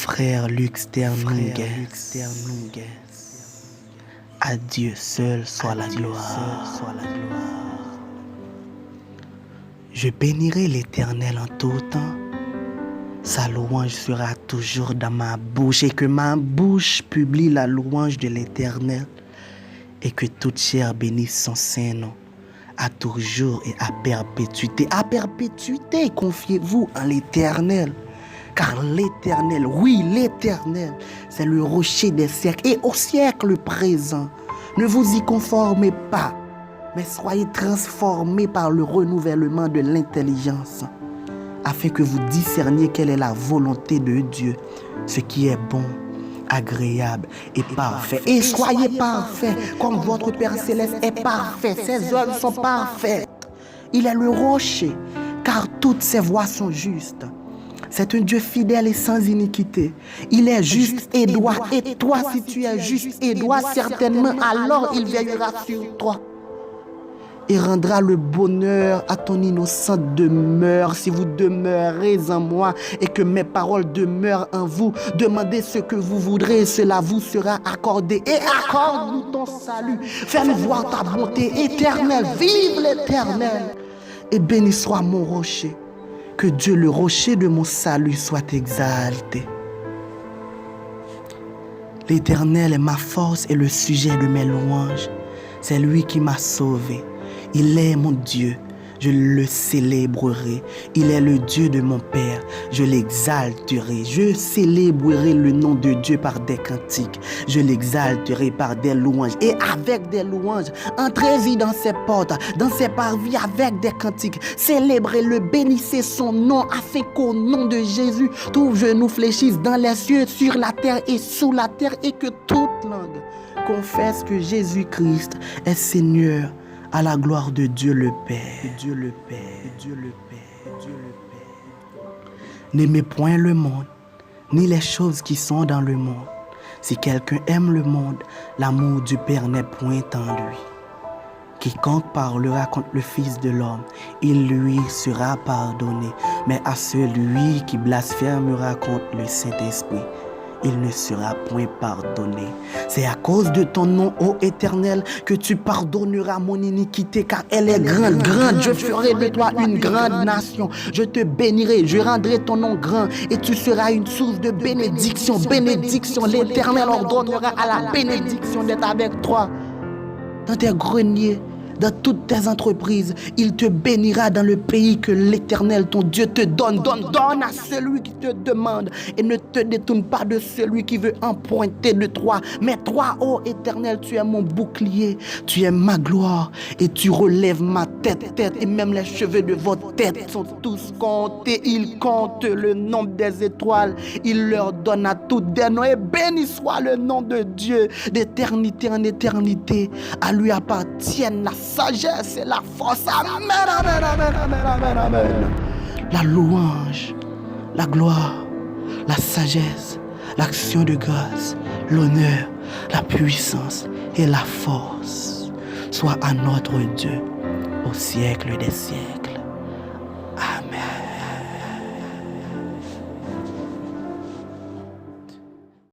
frère Lux Ternungues. À Dieu seul soit la gloire. Je bénirai l'Éternel en tout temps. Sa louange sera toujours dans ma bouche et que ma bouche publie la louange de l'Éternel et que toute chair bénisse son saint nom à toujours et à perpétuité. À perpétuité, confiez-vous en l'Éternel. Car l'Éternel, oui, l'Éternel, c'est le rocher des siècles et au siècle présent. Ne vous y conformez pas, mais soyez transformés par le renouvellement de l'intelligence, afin que vous discerniez quelle est la volonté de Dieu, ce qui est bon, agréable et parfait. Et soyez parfaits, comme votre Père Céleste est parfait. Ses œuvres sont parfaites. Il est le rocher, car toutes ses voies sont justes. C'est un Dieu fidèle et sans iniquité. Il est juste et droit. Et toi, si tu es juste et droit, certainement, alors il veillera sur toi et rendra le bonheur à ton innocente demeure. Si vous demeurez en moi et que mes paroles demeurent en vous, demandez ce que vous voudrez et cela vous sera accordé. Et accorde-nous ton salut. Fais-nous voir ta bonté éternelle. Vive l'Éternel. Et béni soit mon rocher. Que Dieu, le rocher de mon salut, soit exalté. L'Éternel est ma force et le sujet de mes louanges. C'est lui qui m'a sauvé. Il est mon Dieu, je le célébrerai. Il est le Dieu de mon Père, je l'exalterai. Je célébrerai le nom de Dieu par des cantiques. Je l'exalterai par des louanges. Et avec des louanges, entrez-y dans ses portes, dans ses parvis avec des cantiques. Célébrez-le, bénissez son nom, afin qu'au nom de Jésus, tous genoux fléchissent dans les cieux, sur la terre et sous la terre, et que toute langue confesse que Jésus-Christ est Seigneur, à la gloire de Dieu le Père. Dieu le Père, Dieu le Père, Dieu le Père. N'aimez point le monde, ni les choses qui sont dans le monde. Si quelqu'un aime le monde, l'amour du Père n'est point en lui. Quiconque parlera contre le Fils de l'homme, il lui sera pardonné. Mais à celui qui blasphémera contre le Saint-Esprit, il ne sera point pardonné. C'est à cause de ton nom, ô Éternel, que tu pardonneras mon iniquité, car elle est grande, grande. Je ferai de toi une grande nation. Je te bénirai, je rendrai ton nom grand, et tu seras une source de bénédiction. Bénédiction, l'Éternel ordonnera à la bénédiction d'être avec toi dans tes greniers, dans toutes tes entreprises. Il te bénira dans le pays que l'Éternel, ton Dieu, te donne. Donne à celui qui te demande et ne te détourne pas de celui qui veut emprunter de toi. Mais toi, ô Éternel, tu es mon bouclier, tu es ma gloire et tu relèves ma tête. Et même les cheveux de votre tête sont tous comptés. Il compte le nombre des étoiles. Il leur donne à toutes des noms. Et béni soit le nom de Dieu d'éternité en éternité. À lui appartiennent la sagesse et la force. Amen, amen, amen, amen, amen, amen. La louange, la gloire, la sagesse, l'action de grâce, l'honneur, la puissance et la force soit à notre Dieu au siècle des siècles.